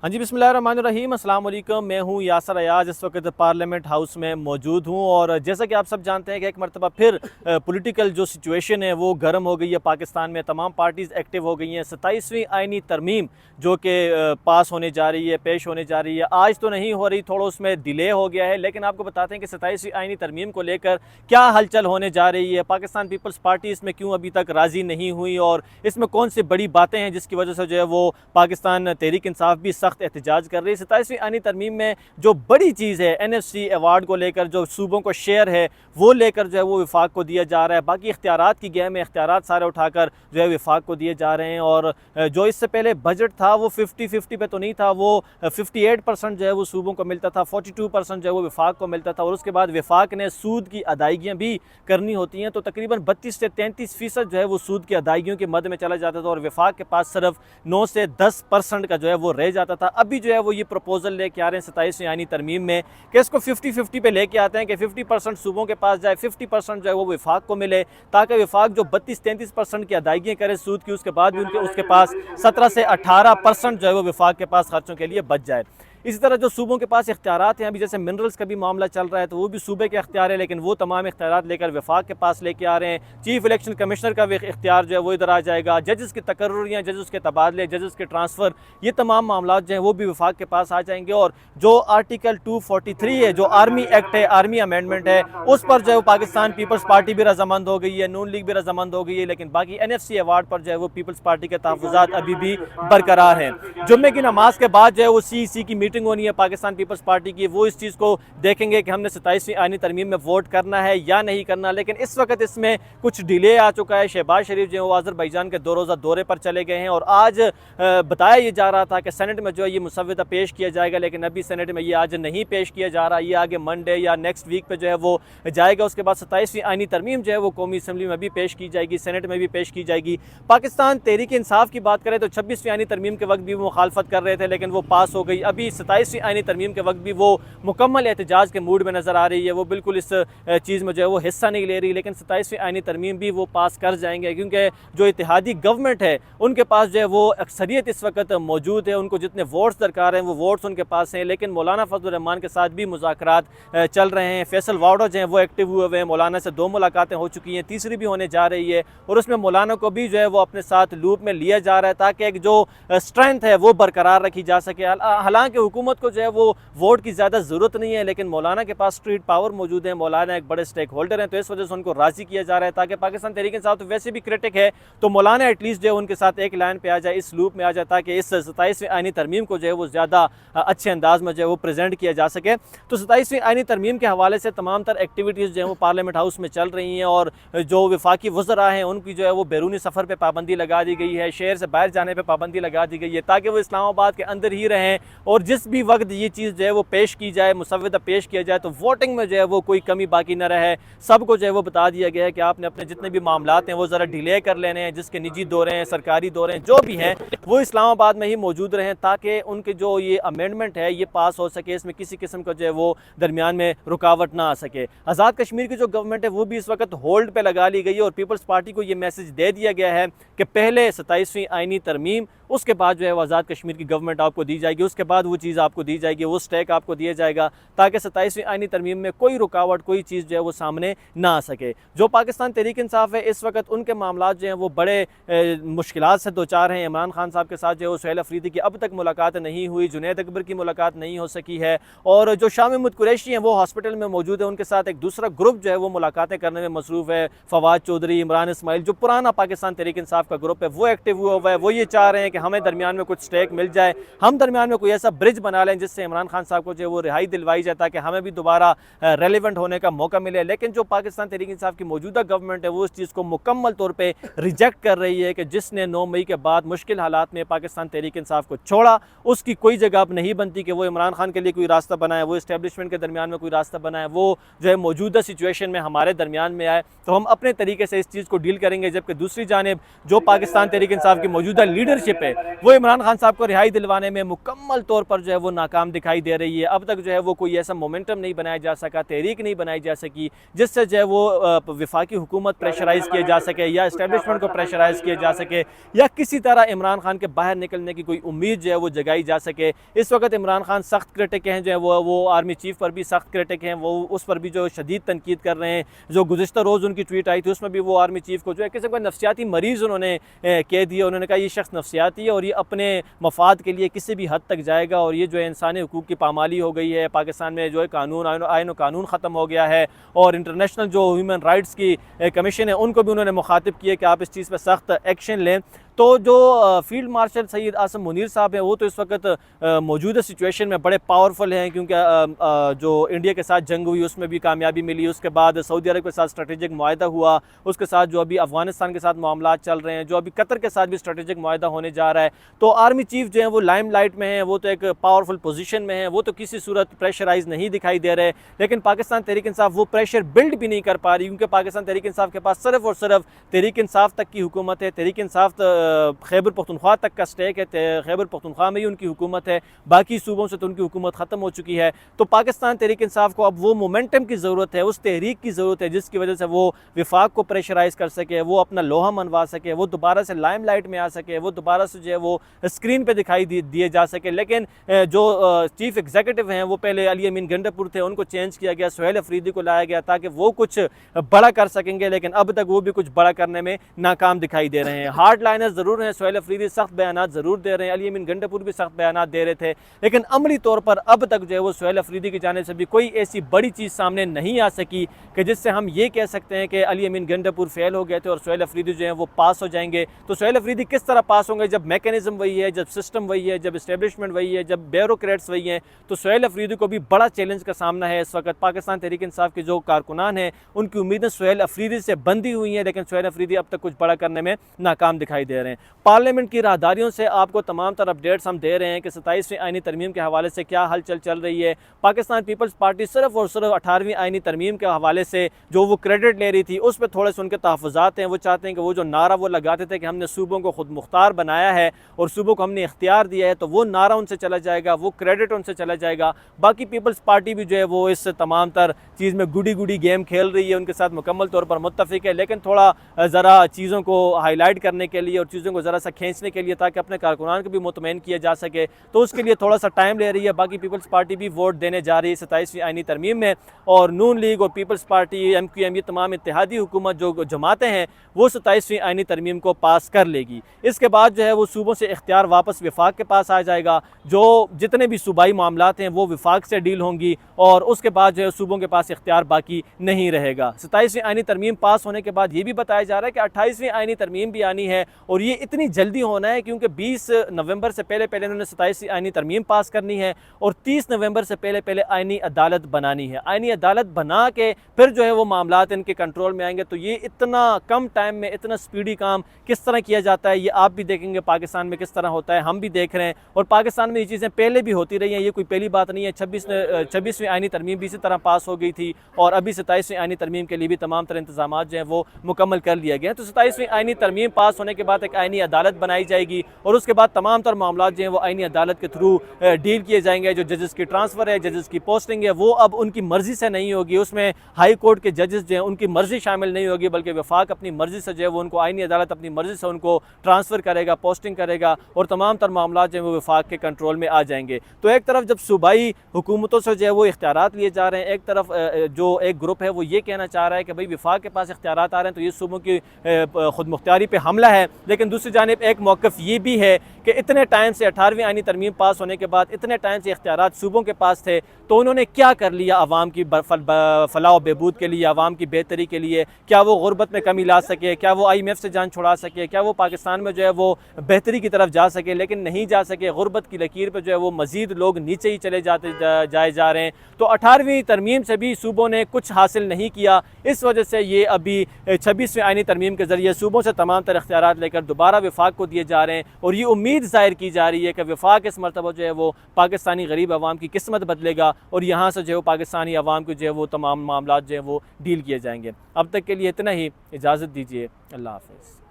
हाँ जी, बिस्मिल्लाहिर्रहमानिर्रहीम, अस्सलाम वालेकुम। मैं हूँ यासर अयाज, इस वक्त पार्लियामेंट हाउस में मौजूद हूँ और जैसा कि आप सब जानते हैं कि एक मरतबा फिर पॉलिटिकल जो सिचुएशन है वो गर्म हो गई है पाकिस्तान में। तमाम पार्टीज़ एक्टिव हो गई हैं। 27वीं आइनी तरमीम जो कि पास होने जा रही है, पेश होने जा रही है, आज तो नहीं हो रही, थोड़ा उसमें डिले हो गया है, लेकिन आपको बताते हैं कि 27वीं आइनी तरमीम को लेकर क्या हलचल होने जा रही है। पाकिस्तान पीपल्स पार्टी इसमें क्यों अभी तक राज़ी नहीं हुई और इसमें कौन सी बड़ी बातें हैं जिसकी वजह से जो है वो पाकिस्तान तहरीक इंसाफ भी सख्त एहतजाज कर रही है। 27वीं आइनी तरमीम में जो बड़ी चीज़ है NFC अवार्ड को लेकर, जो सूबों को शेयर है वो लेकर जो है वो वफाक को दिया जा रहा है। बाकी इख्तियारात की गेम में इख्तियारात सारे उठाकर जो है वफाक को दिए जा रहे हैं। और जो इससे पहले बजट था वो 50-50 पे तो नहीं था, वो 58% जो है वो सूबों को मिलता था, 42% जो है वो वफाक को मिलता था। और उसके बाद वफाक ने सूद की अदायगियाँ भी करनी होती हैं, तो तकरीबन 32 से 33% जो है वो सूद की अदायगियों के मद में चला जाता था और वफाक के पास सिर्फ 9 से 10% का जो है वो रह जाता था। अभी जो है वो ये प्रपोजल लेके आ रहे हैं 27वीं आइनी तरमीम में कि इसको 50-50 पे लेके आते हैं कि 50% सूबों के पास जाए, 50% जो है वो वफाक को मिले, ताकि वफाक जो 32-33% की अदायगियाँ करे सूद की, उसके बाद भी उसके पास 17 से 18% जो है वो वफाक के पास खर्चों के लिए बच जाए। इसी तरह जो सूबों के पास इख्तियारात हैं, अभी जैसे मिनरल्स का भी मामला चल रहा है तो वो भी सूबे के इख्तियार है, लेकिन वो तमाम इख्तियारात लेकर वफाक के पास लेके आ रहे हैं। चीफ इलेक्शन कमिश्नर का भी इख्तियार जो है वो इधर आ जाएगा, जजेस की तकर्रुरियाँ, जजेस के तबादले, जजेस के ट्रांसफ़र, ये तमाम मामला जो हैं वो भी वफाक के पास आ जाएंगे। और जो आर्टिकल 243 है, जो आर्मी एक्ट है, आर्मी अमेंडमेंट है, उस पर जो है वो पाकिस्तान पीपल्स पार्टी भी रजामंद हो गई है, नून लीग भी रजामंद हो गई है, लेकिन बाकी NFC अवार्ड पर जो है वो पीपल्स पार्टी के तहफ़्फ़ुज़ात अभी भी बरकरार हैं। जुम्मे की नमाज के बाद जो है वो CEC की मीटिंग होनी है पाकिस्तान पीपल्स पार्टी की, वो इस चीज़ को देखेंगे कि हमने 27वीं आइनी तरमीम में वोट करना है या नहीं करना। लेकिन इस वक्त इसमें कुछ डिले आ चुका है। शहबाज शरीफ जो है वो आज़रबाईजान के 2 रोज़ा दौरे पर चले गए हैं और आज बताया ये जा रहा था कि सेनेट में जो है ये मुसव्वदा पेश किया जाएगा, लेकिन अभी सेनेट में ये आज नहीं पेश किया जा रहा। ये आगे मंडे या नेक्स्ट वीक पे जो है वो जाएगा। उसके बाद 27वीं आइनी तरमीम जो है वो कौमी असम्बली में भी पेश की जाएगी, सेनेट में भी पेश की जाएगी। पाकिस्तान तहरीक इंसाफ की बात करें तो 26वीं आइनी तरमीम के वक्त भी वो मुखालफत कर रहे थे, लेकिन वो पास हो गई। अभी 27वीं आइनी तरमीम के वक्त भी वो मुकम्मल एहतजाज के मूड में नज़र आ रही है, वो बिल्कुल इस चीज़ में जो है वो हिस्सा नहीं ले रही। लेकिन 27वीं आइनी तरमीम भी वो पास कर जाएंगे, क्योंकि जो इत्तेहादी गवर्नमेंट है उनके पास जो है वो अक्सरियत इस वक्त मौजूद है, उनको जितने वोट्स दरकार हैं वो वोट्स उनके पास हैं। लेकिन मौलाना फजल रहमान के साथ भी मुज़ाकरात चल रहे हैं। फैसल वाडा जो हैं वो एक्टिव हुए हुए हैं, मौलाना से 2 मुलाकातें हो चुकी हैं, तीसरी भी होने जा रही है और उसमें मौलाना को भी जो है वो अपने साथ लूप में लिया जा रहा है, ताकि एक जो स्ट्रेंथ है वो बरकरार रखी जा सके। हालांकि हुकूमत को जो है वो वोट की ज़्यादा ज़रूरत नहीं है, लेकिन मौलाना के पास स्ट्रीट पावर मौजूद है, मौलाना एक बड़े स्टेक होल्डर हैं, तो इस वजह से उनको राज़ी किया जा रहा है, ताकि पाकिस्तान तहरीक इंसाफ तो वैसे भी क्रिटिक है, तो मौलाना एटलीस्ट जो है उनके साथ एक लाइन पे आ जाए, इस लूप में आ जाए, ताकि इस 27वीं आइनी तरमीम को जो है वो ज़्यादा अच्छे अंदाज में जो है वो प्रेजेंट किया जा सके। तो 27वीं आइनी तरमीम के हवाले से तमाम तर एक्टिविटीज़ जो है वो पार्लियामेंट हाउस में चल रही हैं और जो वफाकी वज़रा हैं उनकी जो है वो बैरूनी सफ़र पर पाबंदी लगा दी गई है, शहर से बाहर जाने पर पाबंदी लगा दी गई है, ताकि वो इस्लामाबाद के अंदर ही रहें और जिस भी वक्त ये चीज़ जो है वो पेश की जाए, मुसव्वदा पेश किया जाए, तो वोटिंग में जो है वो कोई कमी बाकी न रहे। सबको जो है वो बता दिया गया है कि आपने अपने जितने भी मामलात हैं वो ज़रा डिले कर लेने हैं, जिसके निजी दौरे हैं, सरकारी दौरे हैं, जो भी हैं वो इस्लामाबाद में ही मौजूद रहें, ताकि उनके जो ये अमेंडमेंट है ये पास हो सके, इसमें किसी किस्म का जो है वो दरमियान में रुकावट ना आ सके। आज़ाद कश्मीर की जो गवर्नमेंट है वो भी इस वक्त होल्ड पर लगा ली गई है और पीपल्स पार्टी को ये मैसेज दे दिया गया है कि पहले 27वीं आइनी तरमीम, उसके बाद जो है आज़ाद कश्मीर की गवर्नमेंट आपको दी जाएगी, उसके बाद वो चीज़ आपको दी जाएगी, वो स्टेक आपको दिया जाएगा, ताकि 27वीं आइनी तरमीम में कोई रुकावट, कोई चीज़ जो है वो सामने ना आ सके। जो पाकिस्तान तहरीक इंसाफ है इस वक्त उनके मामलात जो हैं वो बड़े मुश्किलात से दो चार हैं। इमरान खान साहब के साथ जो है सुहेल अफरीदी की अब तक मुलाकात नहीं हुई, जुनैद अकबर की मुलाकात नहीं हो सकी है और जो शाह महमूद कुरैशी हैं वो हॉस्पिटल में मौजूद है, उनके साथ एक दूसरा ग्रुप जो है वो मुलाकातें करने में मसरूफ़ है। फवाद चौधरी, इमरान इस्माइल, जो पुराना पाकिस्तान तहरीक इंसाफ का ग्रुप है वो एक्टिव हुआ है। वो ये चाह रहे हैं कि हमें दरमियान में कुछ स्टेक मिल जाए, हम दरमियान में कोई ऐसा ब्रिज बना लें जिससे इमरान खान साहब को जो है वो रिहाई दिलवाई जाए, ताकि हमें भी दोबारा रेलिवेंट होने का मौका मिले। लेकिन जो पाकिस्तान तहरीक इंसाफ की मौजूदा गवर्नमेंट है वो इस चीज़ को मुकम्मल तौर पे रिजेक्ट कर रही है कि जिसने 9 मई के बाद मुश्किल हालात में पाकिस्तान तहरीक इंसाफ को छोड़ा, उसकी कोई जगह अब नहीं बनती कि वो इमरान खान के लिए कोई रास्ता बनाए, वो इस्टेब्लिशमेंट के दरमियान में कोई रास्ता बनाए, वो जो है मौजूदा सिचुएशन में हमारे दरमियान में आए, तो हम अपने तरीके से इस चीज़ को डील करेंगे। जबकि दूसरी जानिब जो पाकिस्तान तहरीक इंसाफ की मौजूदा लीडरशिप है वो इमरान खान साहब को रिहाई दिलवाने में मुकम्मल तौर पर जो है वो नाकाम दिखाई दे रही है। अब तक जो है वो कोई ऐसा मोमेंटम नहीं बनाया जा सका, तहरीक नहीं बनाई जा सकी जिससे जो है वो वफाकी हुकूमत प्रेशराइज़ किया जा सके या इस्टेब्लिशमेंट को प्रेशराइज़ किया जा सके या किसी तरह इमरान खान के बाहर निकलने की कोई उम्मीद जो है वो जगाई जा सके। इस वक्त इमरान खान सख्त क्रिटिक हैं, जो है वो आर्मी चीफ पर भी सख्त क्रिटिक हैं, वो उस पर भी जो शदीद तनकीद कर रहे हैं। जो गुज़िश्ता रोज़ उनकी ट्वीट आई थी उसमें भी वो आर्मी चीफ को जो है किसी को नफ्सियाती मरीज़ उन्होंने कह दिया। उन्होंने कहा ये शख्स नफ्सियाती है और ये अपने मफाद के लिए किसी भी हद तक जाएगा और ये जो है इंसानी हुकूक की पामाली हो गई है। पाकिस्तान में जो है कानून आयन कानून ख़त्म हो गया है और इंटरनेशनल जो ह्यूमन राइट्स की कमीशन है उनको भी उन्होंने मुखातिब किया कि आप इस चीज़ पर सख्त एक्शन लें। तो जो फील्ड मार्शल सैयद आसिम मुनीर साहब हैं वो तो इस वक्त मौजूदा सिचुएशन में बड़े पावरफुल हैं, क्योंकि जो इंडिया के साथ जंग हुई उसमें भी कामयाबी मिली, उसके बाद सऊदी अरब के साथ स्ट्रेटेजिक मुआहदा हुआ, उसके साथ जो अभी अफगानिस्तान के साथ मामला चल रहे हैं, जो अभी कतर के साथ भी स्ट्रेटेजिक मुआहदा होने जा रहा है। तो आर्मी चीफ जो है वो लाइम लाइट में है, वो तो एक पावरफुल पोजीशन में है, वो तो किसी सूरत प्रेशराइज नहीं दिखाई दे रहे। लेकिन पाकिस्तान तहरीक इंसाफ वो प्रेशर बिल्ड भी नहीं कर पा रही, क्योंकि पाकिस्तान तहरीक इंसाफ के पास सिर्फ और सिर्फ तहरीक इंसाफ तक की हुकूमत है। तहरीक इंसाफ खैबर पख्तूनख्वा तक का स्टेक है, खैबर पख्तूनख्वा में ही उनकी हुकूमत है, बाकी सूबों से तो उनकी हुकूमत ख़त्म हो चुकी है। तो पाकिस्तान तहरीक इंसाफ को अब वो मोमेंटम की ज़रूरत है, उस तहरीक की ज़रूरत है जिसकी वजह से वो विफाक को प्रेशराइज़ कर सके, वो अपना लोहा मनवा सके, वो दोबारा से लाइम लाइट में आ सके, वो दोबारा से जो है वो स्क्रीन पर दिखाई दिए जा सके। लेकिन जो चीफ़ एग्जीक्यूटिव हैं वो पहले अली अमीन गंडापुर थे, उनको चेंज किया गया, सुहेल अफरीदी को लाया गया ताकि वो कुछ बड़ा कर सकेंगे, लेकिन अब तक वो भी कुछ बड़ा करने में नाकाम दिखाई दे रहे हैं। हार्ड लाइनर ज़रूर हैं, सुहेल अफरीदी सख्त बयान ज़रूर दे रहे हैं, अली अमीन गंडापुर भी सख्त बयान दे रहे थे, लेकिन अमली तौर पर अब तक जो है वो सुहेल अफरीदी की जाने से भी कोई ऐसी बड़ी चीज़ सामने नहीं आ सकी कि जिससे हम ये कह सकते हैं कि अली अमीन गंडापुर फेल हो गए थे और सुहेल अफरीदी जो है वो पास हो जाएंगे। तो सुहेल अफरीदी किस तरह पास होंगे जब मैकेनिज्म वही है, जब सिस्टम वही है, जब इस्टेब्लिशमेंट वही है, जब ब्यूरोक्रेट्स वही हैं। तो सुहेल अफरीदी को भी बड़ा चैलेंज का सामना है इस वक्त। पाकिस्तान तहरीक इंसाफ के जो कारकुनान हैं उनकी उम्मीदें सुहेल अफरीदी से बंधी हुई हैं, लेकिन सुहेल अफरीदी अब तक कुछ बड़ा करने में नाकाम दिखाई दे रहे हैं। पार्लियामेंट की राहदारियों से आपको तमाम तरह अपडेट्स हम दे रहे हैं कि 27वीं आईनी तरमीम के हवाले से क्या हलचल चल रही है। पाकिस्तान पीपल्स पार्टी सिर्फ और सिर्फ 18वीं आईनी तरमीम के हवाले से जो वो क्रेडिट ले रही थी उस पर थोड़े से उनके तहफ़्फ़ुज़ात हैं। वो चाहते हैं कि वो जो नारा वो लगाते थे कि हमने सूबों को खुद मुख्तार बनाया है और सूबों को हमने इख्तियार दिया है, तो वो नारा उनसे चला जाएगा, वो क्रेडिट उनसे चला जाएगा। बाकी पीपल्स पार्टी भी जो है वो इस तमाम तर चीज़ में गुडी गुडी गेम खेल रही है, उनके साथ मुकम्मल तौर पर मुत्तफ़िक है, लेकिन थोड़ा ज़रा चीज़ों को हाईलाइट करने के लिए और चीज़ों को ज़रा सा खींचने के लिए ताकि अपने कारकुनान को भी मुतमईन किया जा सके, तो उसके लिए थोड़ा सा टाइम ले रही है। बाकी पीपल्स पार्टी भी वोट देने जा रही है 27वीं आईनी तरमीम में, और नून लीग और पीपल्स पार्टी, MQM, ये तमाम इत्तेहादी हुकूमत जो जमातें हैं वो 27वीं आईनी तरमीम को पास कर लेगी। इसके बाद जो है वो सूबों से इख्तियार वापस विफाक के पास आ जाएगा, जो जितने भी सूबाई मामलात हैं वो विफाक से डील होंगी और उसके बाद जो है सूबों के पास इख्तियार बाकी नहीं रहेगा। 27वीं आईनी तरमीम पास होने के बाद ये भी बताया जा रहा है कि 28वीं आईनी तरमीम भी आनी है, और ये इतनी जल्दी होना है क्योंकि 20 नवंबर से पहले पहले उन्होंने 27वीं आईनी तरमीम पास करनी है और 30 नवंबर से पहले पहले आईनी अदालत बनानी है। आईनी अदालत बना के फिर जो है वो मामलात इनके कंट्रोल में आएंगे। तो ये इतना कम टाइम में इतना स्पीडी काम किस तरह किया जाता है ये आप भी देखेंगे पाकिस्तान में किस तरह होता है, हम भी देख रहे हैं। और पाकिस्तान में ये चीज़ें पहले भी होती रही हैं, ये कोई पहली बात नहीं है। 26वीं आईनी तरमीम भी इसी तरह पास हो गई थी और अभी 27वीं आईनी तरमीम के लिए भी तमाम तरह इंतजाम जो हैं वो मुकम्मल कर लिया गया है। तो 27वीं आईनी तरमीम पास होने के बाद एक आईनी अदालत बनाई जाएगी और उसके बाद तमाम तर मामला जो हैं वो आईनी अदालत के थ्रू डील किए जाएंगे। जो जजेस की ट्रांसफ़र है, जजेस की पोस्टिंग है, वो अब उनकी मर्ज़ी से नहीं होगी, उसमें हाई कोर्ट के जजेस जो हैं उनकी मर्ज़ी शामिल नहीं होगी, बल्कि वफाक अपनी मर्ज़ी से जो है वो उनको आईनी अदालत अपनी मर्ज़ी से उनको ट्रांसफ़र करेगा, पोस्टिंग करेगा और तमाम तर मामला जो है वो वफाक के कंट्रोल में आ जाएंगे। तो एक तरफ जब सूबाई हुकूमतों से जो है वो इख्तियारात लिए जा रहे हैं, एक तरफ जो एक ग्रुप है वो ये कहना चाह रहा है कि भाई वफाक के पास इख्तियारात आ रहे हैं तो ये सूबों की खुद मुख्तियारी पे हमला है। लेकिन दूसरी जानिब एक मौक़िफ़ ये भी है कि इतने टाइम से 18वीं आईनी तरमीम पास होने के बाद इतने टाइम से इख्तियारात सूबों के पास थे, तो उन्होंने क्या कर लिया आवाम की फलाह बहबूद के लिए, आवाम की बेहतरी के लिए? क्या वो गुर्बत में कमी ला सके? क्या वो IMF से जान छुड़ा सके? क्या वो पाकिस्तान में जो है वो बेहतरी की तरफ जा सके? लेकिन नहीं जा सके। गुर्बत की लकीर पर जो है वो मज़ीद लोग नीचे ही चले जाए जा रहे हैं। तो 18वीं तरमीम से भी सूबों ने कुछ हासिल नहीं किया। इस वजह से ये अभी 26वीं आईनी तरमीम के ज़रिए सूबों से तमाम तरह इख्तियारात लेकर दोबारा वफाक को दिए जा रहे हैं और ये उम्मीद ज़ाहिर की जा रही है कि वफाक इस मरतबा जो है वो पाकिस्तानी गरीब आवाम की किस्मत बदलेगा और यहाँ से जो है वो पाकिस्तानी आवाम को जो है वो तमाम मामला जो है वो डील किए जाएंगे। अब तक के लिए इतना ही, इजाज़त दीजिए। अल्लाह हाफ़िज़।